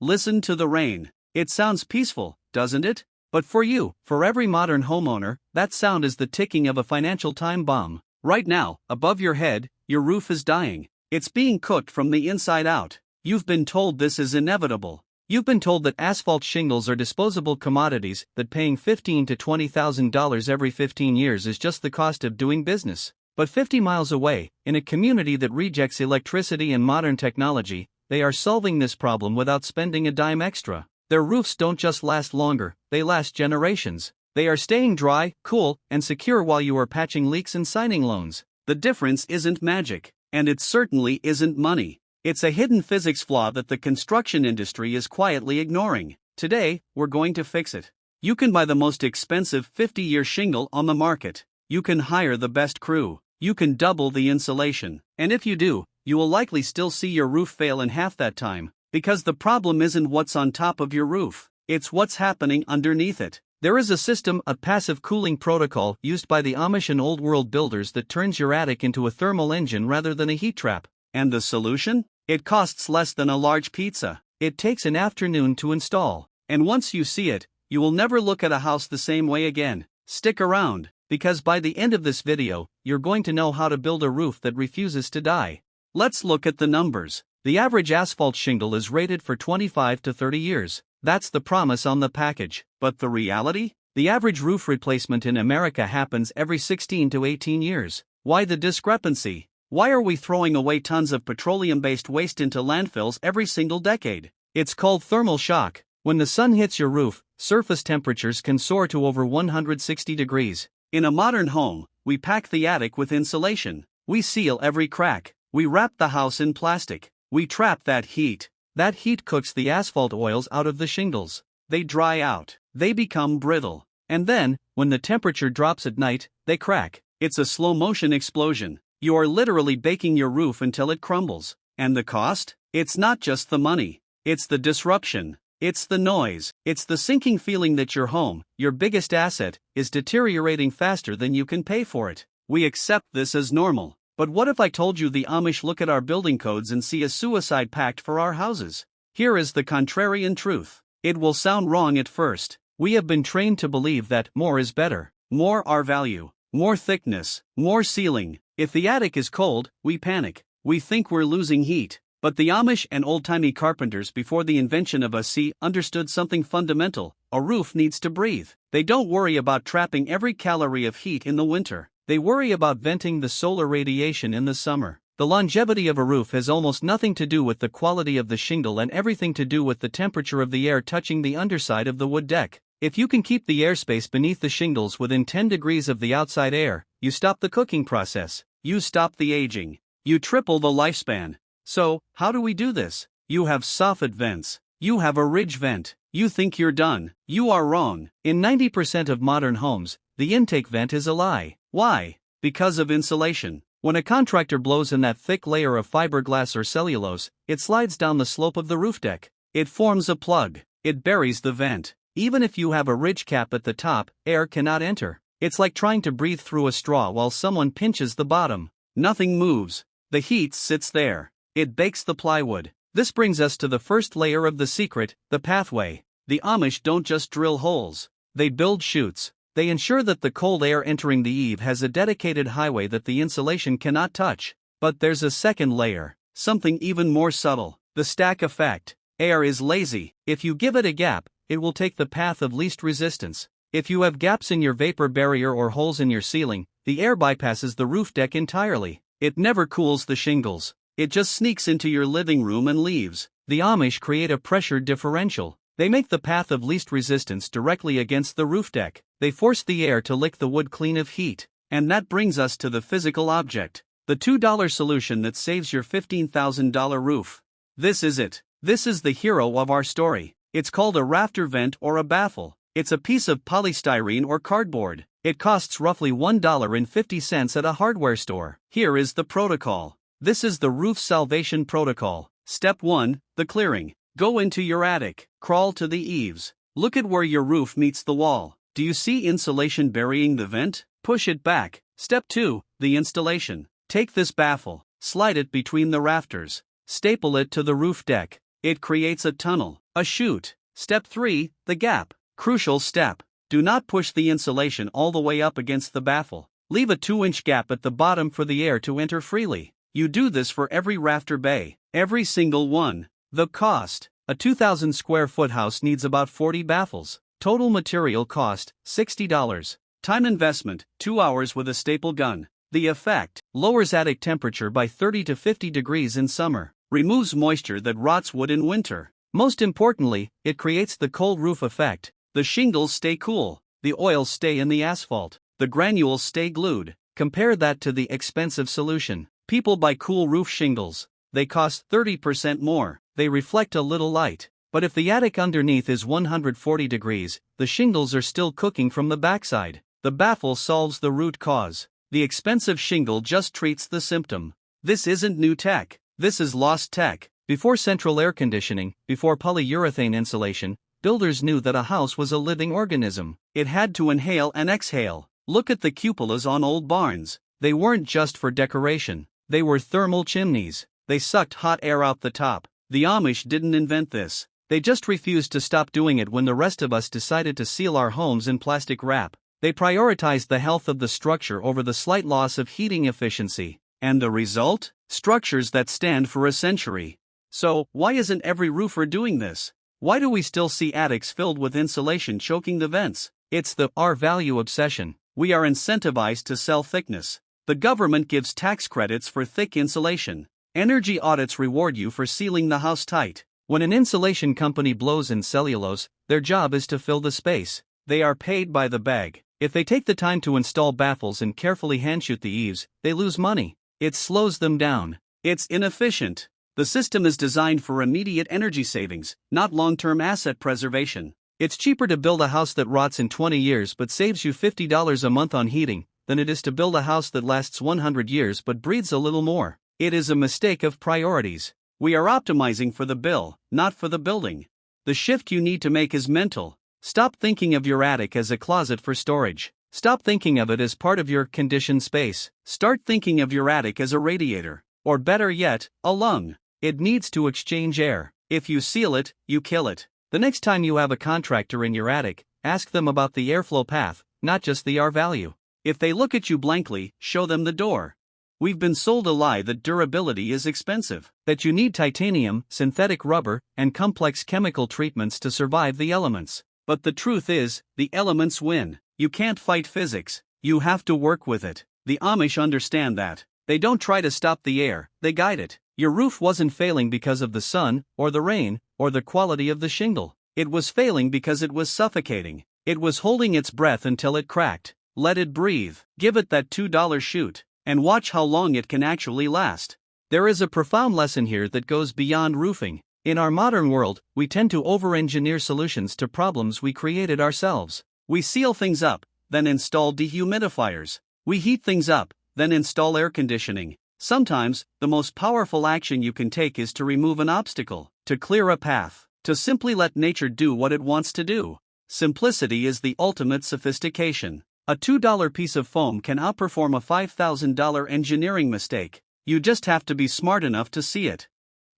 Listen to the rain. It sounds peaceful, doesn't it? But for you, for every modern homeowner, that sound is the ticking of a financial time bomb. Right now, above your head, your roof is dying. It's being cooked from the inside out. You've been told this is inevitable. You've been told that asphalt shingles are disposable commodities, that paying $15,000 to $20,000 every 15 years is just the cost of doing business. But 50 miles away, in a community that rejects electricity and modern technology, they are solving this problem without spending a dime extra. Their roofs don't just last longer, they last generations. They are staying dry, cool, and secure while you are patching leaks and signing loans. The difference isn't magic, and it certainly isn't money. It's a hidden physics flaw that the construction industry is quietly ignoring. Today, we're going to fix it. You can buy the most expensive 50-year shingle on the market. You can hire the best crew. You can double the insulation. And if you do, you will likely still see your roof fail in half that time. Because the problem isn't what's on top of your roof, it's what's happening underneath it. There is a system, a passive cooling protocol used by the Amish and Old World builders that turns your attic into a thermal engine rather than a heat trap. And the solution? It costs less than a large pizza. It takes an afternoon to install. And once you see it, you will never look at a house the same way again. Stick around, because by the end of this video, you're going to know how to build a roof that refuses to die. Let's look at the numbers. The average asphalt shingle is rated for 25 to 30 years. That's the promise on the package. But the reality? The average roof replacement in America happens every 16 to 18 years. Why the discrepancy? Why are we throwing away tons of petroleum-based waste into landfills every single decade? It's called thermal shock. When the sun hits your roof, surface temperatures can soar to over 160 degrees. In a modern home, we pack the attic with insulation. We seal every crack. We wrap the house in plastic. We trap that heat. That heat cooks the asphalt oils out of the shingles. They dry out. They become brittle. And then, when the temperature drops at night, they crack. It's a slow-motion explosion. You are literally baking your roof until it crumbles. And the cost? It's not just the money. It's the disruption. It's the noise. It's the sinking feeling that your home, your biggest asset, is deteriorating faster than you can pay for it. We accept this as normal. But what if I told you the Amish look at our building codes and see a suicide pact for our houses? Here is the contrarian truth. It will sound wrong at first. We have been trained to believe that more is better. More our value. More thickness. More ceiling. If the attic is cold, we panic. We think we're losing heat. But the Amish and old-timey carpenters before the invention of AC understood something fundamental. A roof needs to breathe. They don't worry about trapping every calorie of heat in the winter. They worry about venting the solar radiation in the summer. The longevity of a roof has almost nothing to do with the quality of the shingle and everything to do with the temperature of the air touching the underside of the wood deck. If you can keep the airspace beneath the shingles within 10 degrees of the outside air, you stop the cooking process. You stop the aging. You triple the lifespan. So, how do we do this? You have soffit vents. You have a ridge vent. You think you're done. You are wrong. In 90% of modern homes, the intake vent is a lie. Why? Because of insulation. When a contractor blows in that thick layer of fiberglass or cellulose, it slides down the slope of the roof deck. It forms a plug. It buries the vent. Even if you have a ridge cap at the top, air cannot enter. It's like trying to breathe through a straw while someone pinches the bottom. Nothing moves. The heat sits there. It bakes the plywood. This brings us to the first layer of the secret, the pathway. The Amish don't just drill holes. They build chutes. They ensure that the cold air entering the eave has a dedicated highway that the insulation cannot touch. But there's a second layer, something even more subtle, the stack effect. Air is lazy. If you give it a gap, it will take the path of least resistance. If you have gaps in your vapor barrier or holes in your ceiling, the air bypasses the roof deck entirely. It never cools the shingles. It just sneaks into your living room and leaves. The Amish create a pressure differential. They make the path of least resistance directly against the roof deck. They force the air to lick the wood clean of heat. And that brings us to the physical object. The $2 solution that saves your $15,000 roof. This is it. This is the hero of our story. It's called a rafter vent or a baffle. It's a piece of polystyrene or cardboard. It costs roughly $1.50 at a hardware store. Here is the protocol. This is the roof salvation protocol. Step 1, the clearing. Go into your attic. Crawl to the eaves. Look at where your roof meets the wall. Do you see insulation burying the vent? Push it back. Step 2, the installation. Take this baffle. Slide it between the rafters. Staple it to the roof deck. It creates a tunnel. A chute. Step 3, the gap. Crucial step. Do not push the insulation all the way up against the baffle. Leave a 2-inch gap at the bottom for the air to enter freely. You do this for every rafter bay, every single one. The cost. A 2,000 square foot house needs about 40 baffles. Total material cost, $60. Time investment, 2 hours with a staple gun. The effect: lowers attic temperature by 30 to 50 degrees in summer, removes moisture that rots wood in winter. Most importantly, it creates the cold roof effect. The shingles stay cool, the oils stay in the asphalt, the granules stay glued. Compare that to the expensive solution. People buy cool roof shingles. They cost 30% more, they reflect a little light. But if the attic underneath is 140 degrees, the shingles are still cooking from the backside. The baffle solves the root cause. The expensive shingle just treats the symptom. This isn't new tech, this is lost tech. Before central air conditioning, before polyurethane insulation, builders knew that a house was a living organism. It had to inhale and exhale. Look at the cupolas on old barns. They weren't just for decoration, they were thermal chimneys. They sucked hot air out the top. The Amish didn't invent this. They just refused to stop doing it when the rest of us decided to seal our homes in plastic wrap. They prioritized the health of the structure over the slight loss of heating efficiency. And the result? Structures that stand for a century. So, why isn't every roofer doing this? Why do we still see attics filled with insulation choking the vents? It's the R-value obsession. We are incentivized to sell thickness. The government gives tax credits for thick insulation. Energy audits reward you for sealing the house tight. When an insulation company blows in cellulose, their job is to fill the space. They are paid by the bag. If they take the time to install baffles and carefully handshoot the eaves, they lose money. It slows them down. It's inefficient. The system is designed for immediate energy savings, not long-term asset preservation. It's cheaper to build a house that rots in 20 years but saves you $50 a month on heating than it is to build a house that lasts 100 years but breathes a little more. It is a mistake of priorities. We are optimizing for the bill, not for the building. The shift you need to make is mental. Stop thinking of your attic as a closet for storage. Stop thinking of it as part of your conditioned space. Start thinking of your attic as a radiator. Or better yet, a lung. It needs to exchange air. If you seal it, you kill it. The next time you have a contractor in your attic, ask them about the airflow path, not just the R-value. If they look at you blankly, show them the door. We've been sold a lie that durability is expensive, that you need titanium, synthetic rubber, and complex chemical treatments to survive the elements. But the truth is, the elements win. You can't fight physics, you have to work with it. The Amish understand that. They don't try to stop the air, they guide it. Your roof wasn't failing because of the sun, or the rain, or the quality of the shingle. It was failing because it was suffocating. It was holding its breath until it cracked. Let it breathe. Give it that $2 shoot. And watch how long it can actually last. There is a profound lesson here that goes beyond roofing. In our modern world, we tend to over-engineer solutions to problems we created ourselves. We seal things up, then install dehumidifiers. We heat things up, then install air conditioning. Sometimes, the most powerful action you can take is to remove an obstacle, to clear a path, to simply let nature do what it wants to do. Simplicity is the ultimate sophistication. A $2 piece of foam can outperform a $5,000 engineering mistake. You just have to be smart enough to see it.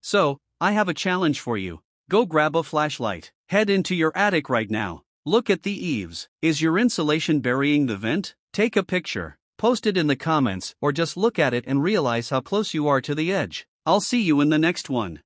So, I have a challenge for you. Go grab a flashlight. Head into your attic right now. Look at the eaves. Is your insulation burying the vent? Take a picture. Post it in the comments or just look at it and realize how close you are to the edge. I'll see you in the next one.